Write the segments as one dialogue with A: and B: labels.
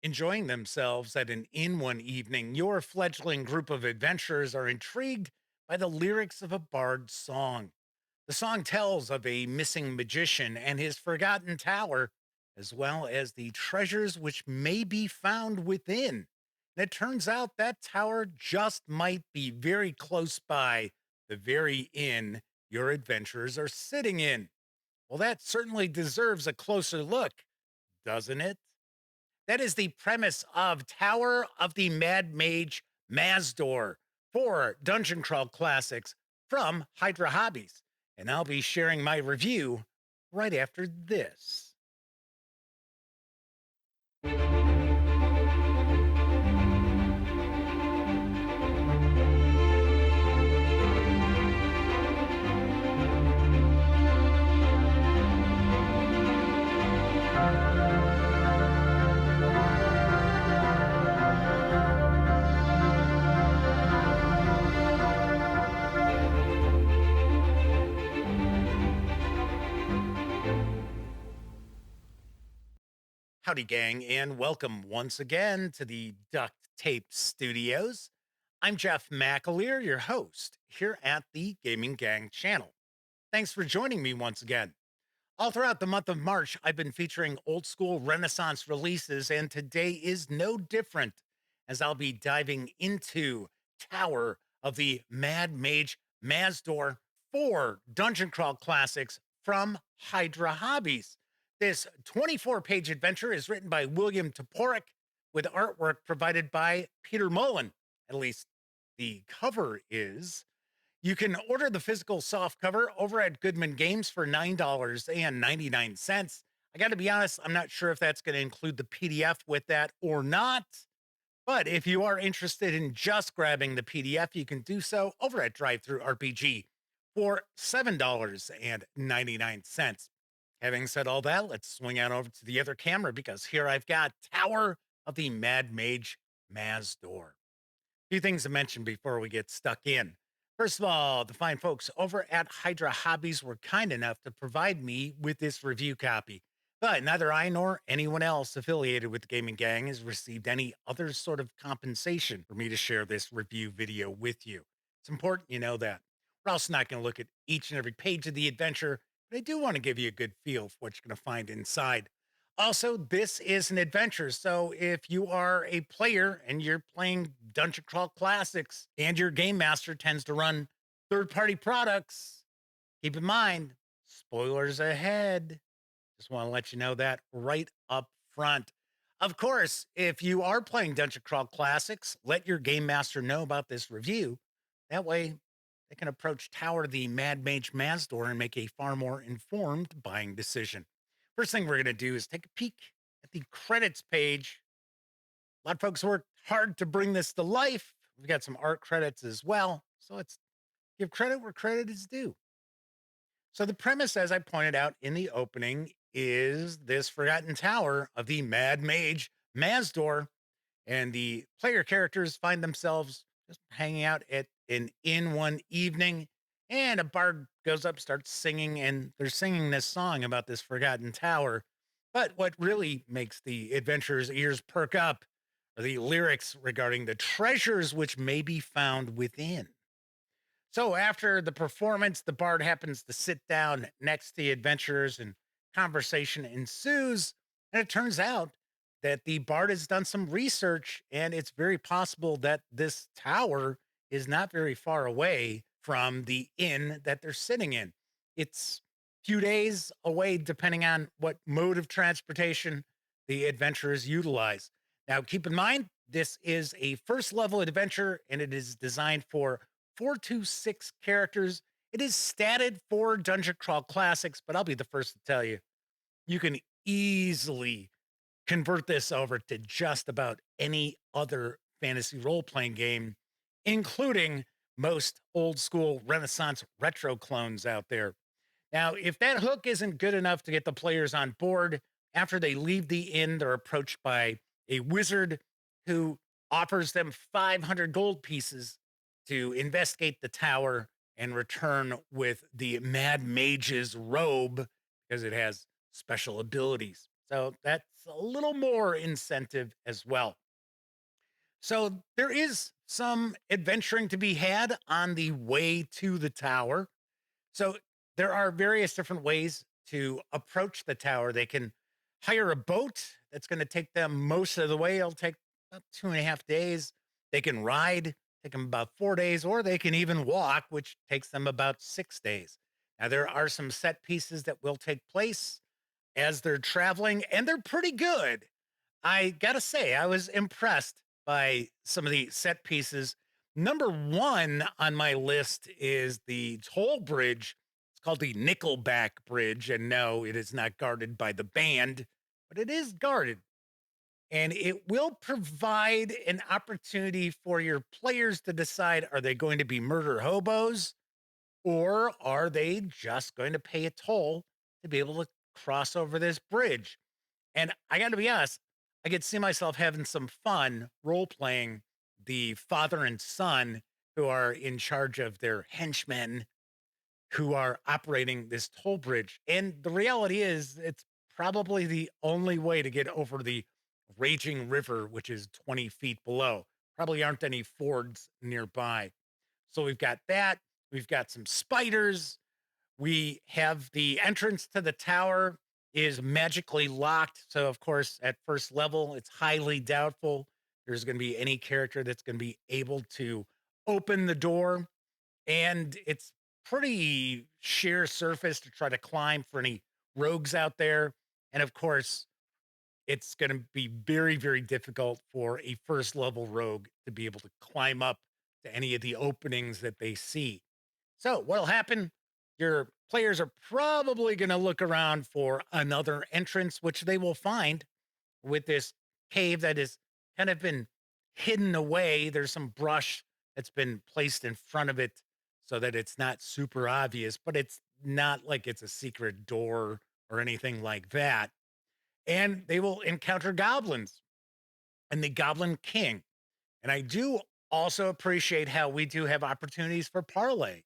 A: Enjoying themselves at an inn one evening, your fledgling group of adventurers are intrigued by the lyrics of a bard's song. The song tells of a missing magician and his forgotten tower, as well as the treasures which may be found within. And it turns out that tower just might be very close by the very inn your adventurers are sitting in. Well, that certainly deserves a closer look, doesn't it? That is the premise of Tower of the Mad Mage Mazdor for Dungeon Crawl Classics from Hydra Hobbies. And I'll be sharing my review right after this. Howdy, gang, and welcome once again to the Duct Tape Studios. I'm Jeff McAleer, your host here at the Gaming Gang channel. Thanks for joining me once again. All throughout the month of March, I've been featuring old school Renaissance releases, and today is no different as I'll be diving into Tower of the Mad Mage Mazdor 4 Dungeon Crawl Classics from Hydra Hobbies. This 24-page adventure is written by William Toporek with artwork provided by Peter Mullen. At least the cover is. You can order the physical soft cover over at Goodman Games for $9.99. I got to be honest, I'm not sure if that's going to include the PDF with that or not. But if you are interested in just grabbing the PDF, you can do so over at DriveThruRPG for $7.99. Having said all that, let's swing on over to the other camera because here I've got Tower of the Mad Mage Mazdor. Few things to mention before we get stuck in. First of all, the fine folks over at Hydra Hobbies were kind enough to provide me with this review copy. But neither I nor anyone else affiliated with the Gaming Gang has received any other sort of compensation for me to share this review video with you. It's important you know that. We're also not going to look at each and every page of the adventure, but I do want to give you a good feel for what you're going to find inside. Also, this is an adventure. So if you are a player and you're playing Dungeon Crawl Classics and your game master tends to run third party products, keep in mind, spoilers ahead. Just want to let you know that right up front. Of course, if you are playing Dungeon Crawl Classics, let your game master know about this review. That way, they can approach Tower of the Mad Mage Mazdor and make a far more informed buying decision. First thing we're going to do is take a peek at the credits page. A lot of folks worked hard to bring this to life. We've got some art credits as well. So let's give credit where credit is due. So the premise, as I pointed out in the opening, is this forgotten tower of the Mad Mage Mazdor, and the player characters find themselves just hanging out at an inn one evening, and a bard goes up, starts singing, and they're singing this song about this forgotten tower. But what really makes the adventurers' ears perk up are the lyrics regarding the treasures which may be found within. So after the performance, the bard happens to sit down next to the adventurers and conversation ensues. And it turns out that the bard has done some research, and it's very possible that this tower is not very far away from the inn that they're sitting in. It's a few days away, depending on what mode of transportation the adventurers utilize. Now, keep in mind, this is a first level adventure and it is designed for 4 to 6 characters. It is statted for Dungeon Crawl Classics, but I'll be the first to tell you, you can easily convert this over to just about any other fantasy role playing game, including most old school Renaissance retro clones out there. Now, if that hook isn't good enough to get the players on board, after they leave the inn, they're approached by a wizard who offers them 500 gold pieces to investigate the tower and return with the Mad Mage's robe because it has special abilities. So that's a little more incentive as well. So there is some adventuring to be had on the way to the tower. So there are various different ways to approach the tower. They can hire a boat that's going to take them most of the way. It'll take about 2.5 days. They can ride, take them about 4 days, or they can even walk, which takes them about 6 days. Now, there are some set pieces that will take place as they're traveling, and they're pretty good. I gotta say, I was impressed by some of the set pieces. Number one on my list is the toll bridge. It's called the Nickelback Bridge. And no, it is not guarded by the band, but it is guarded. And it will provide an opportunity for your players to decide, are they going to be murder hobos or are they just going to pay a toll to be able to cross over this bridge? And I got to be honest, I could see myself having some fun role playing the father and son who are in charge of their henchmen who are operating this toll bridge. And the reality is, it's probably the only way to get over the raging river, which is 20 feet below. Probably aren't any fords nearby. So we've got that. We've got some spiders. We have the entrance to the tower is magically locked. So, of course, at first level, it's highly doubtful there's going to be any character that's going to be able to open the door. And it's pretty sheer surface to try to climb for any rogues out there. And of course, it's going to be very, very difficult for a first level rogue to be able to climb up to any of the openings that they see. So, what'll happen? Your players are probably going to look around for another entrance, which they will find with this cave that has kind of been hidden away. There's some brush that's been placed in front of it so that it's not super obvious, but it's not like it's a secret door or anything like that. And they will encounter goblins and the Goblin King. And I do also appreciate how we do have opportunities for parlay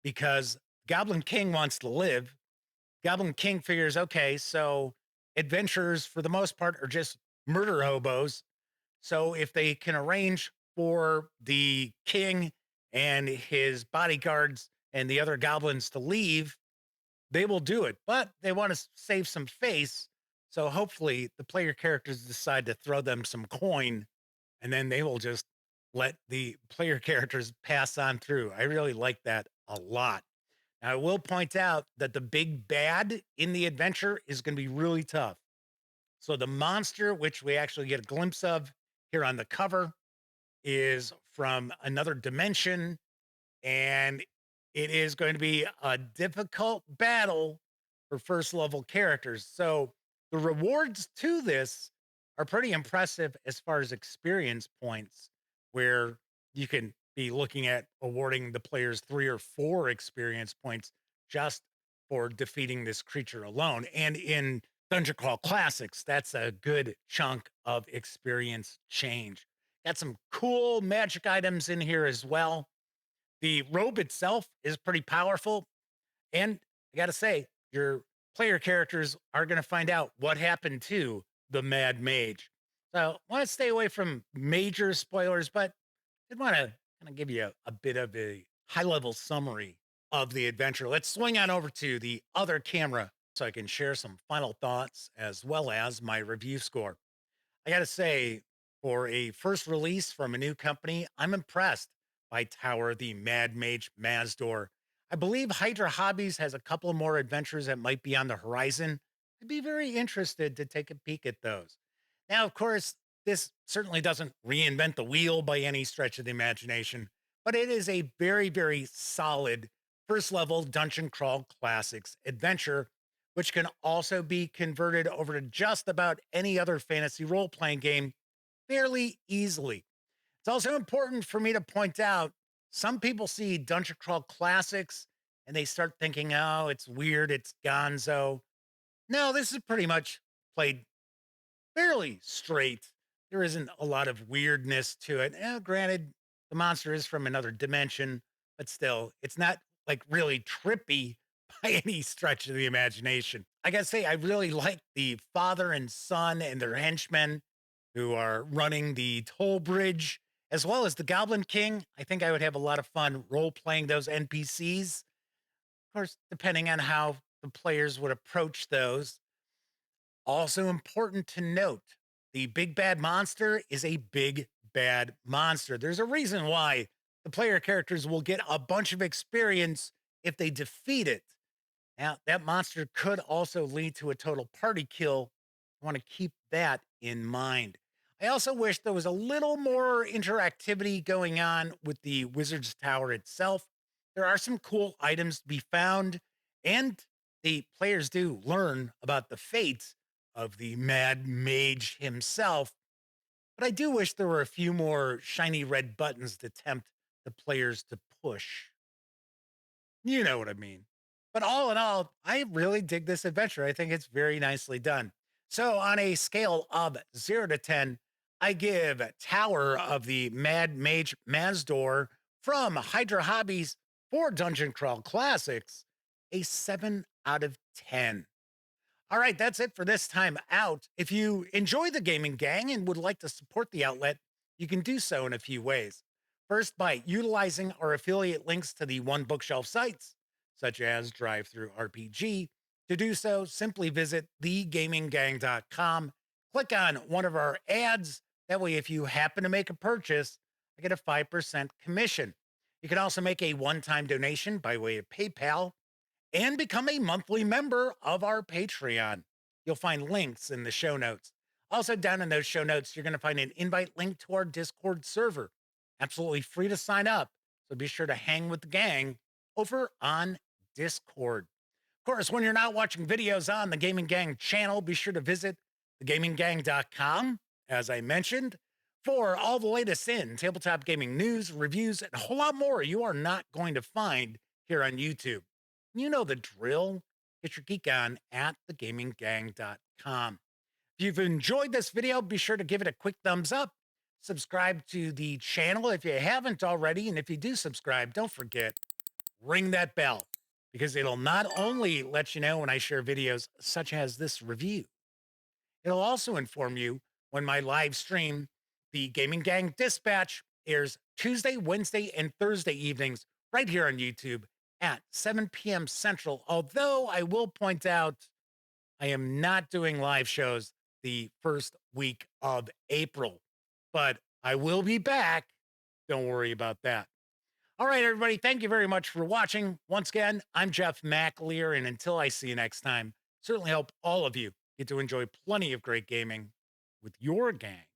A: because Goblin King wants to live. Goblin King figures, okay, so adventurers for the most part are just murder hobos. So if they can arrange for the king and his bodyguards and the other goblins to leave, they will do it. But they want to save some face. So hopefully the player characters decide to throw them some coin and then they will just let the player characters pass on through. I really like that a lot. Now, I will point out that the big bad in the adventure is going to be really tough. So, the monster, which we actually get a glimpse of here on the cover, is from another dimension and it is going to be a difficult battle for first level characters. So the rewards to this are pretty impressive as far as experience points, where you can be looking at awarding the players 3 or 4 experience points just for defeating this creature alone. And in Dungeon Crawl Classics, that's a good chunk of experience change. Got some cool magic items in here as well. The robe itself is pretty powerful. And I got to say, your player characters are going to find out what happened to the Mad Mage. So, I want to stay away from major spoilers, but did want to kind of give you a bit of a high level summary of the adventure. Let's swing on over to the other camera so I can share some final thoughts as well as my review score. I got to say, for a first release from a new company, I'm impressed by Tower the Mad Mage Mazdor. I believe Hydra Hobbies has a couple more adventures that might be on the horizon. I'd be very interested to take a peek at those. Now, of course, this certainly doesn't reinvent the wheel by any stretch of the imagination, but it is a very, very solid first level Dungeon Crawl Classics adventure which can also be converted over to just about any other fantasy role playing game fairly easily. It's also important for me to point out some people see Dungeon Crawl Classics and they start thinking, oh, it's weird, it's gonzo. No, this is pretty much played fairly straight. There isn't a lot of weirdness to it. Granted, the monster is from another dimension, but still, it's not like really trippy by any stretch of the imagination. I gotta say, I really like the father and son and their henchmen who are running the toll bridge, as well as the Goblin King. I think I would have a lot of fun role playing those NPCs. Of course, depending on how the players would approach those. Also important to note, the big bad monster is a big bad monster. There's a reason why the player characters will get a bunch of experience if they defeat it. Now, that monster could also lead to a total party kill. I want to keep that in mind. I also wish there was a little more interactivity going on with the Wizard's Tower itself. There are some cool items to be found, and the players do learn about the fate of the Mad Mage himself. But I do wish there were a few more shiny red buttons to tempt the players to push. You know what I mean. But all in all, I really dig this adventure. I think it's very nicely done. So, on a scale of 0 to 10, I give Tower of the Mad Mage Mazdor from Hydra Hobbies for Dungeon Crawl Classics a 7 out of 10. All right, that's it for this time out. If you enjoy the Gaming Gang and would like to support the outlet, you can do so in a few ways. First, by utilizing our affiliate links to the One Bookshelf sites, such as DriveThruRPG. To do so, simply visit thegaminggang.com, click on one of our ads. That way, if you happen to make a purchase, I get a 5% commission. You can also make a one time donation by way of PayPal and become a monthly member of our Patreon. You'll find links in the show notes. Also, down in those show notes, you're going to find an invite link to our Discord server. Absolutely free to sign up. So be sure to hang with the gang over on Discord. Of course, when you're not watching videos on the Gaming Gang channel, be sure to visit thegaminggang.com, as I mentioned, for all the latest in tabletop gaming news, reviews, and a whole lot more you are not going to find here on YouTube. You know the drill. Get your geek on at thegaminggang.com. If you've enjoyed this video, be sure to give it a quick thumbs up. Subscribe to the channel if you haven't already. And if you do subscribe, don't forget, ring that bell because it'll not only let you know when I share videos such as this review, it'll also inform you when my live stream, the Gaming Gang Dispatch, airs Tuesday, Wednesday, and Thursday evenings right here on YouTube at 7 p.m. Central. Although I will point out, I am not doing live shows the first week of April, but I will be back. Don't worry about that. All right, everybody. Thank you very much for watching. Once again, I'm Jeff McAleer, and until I see you next time, certainly hope all of you get to enjoy plenty of great gaming with your gang.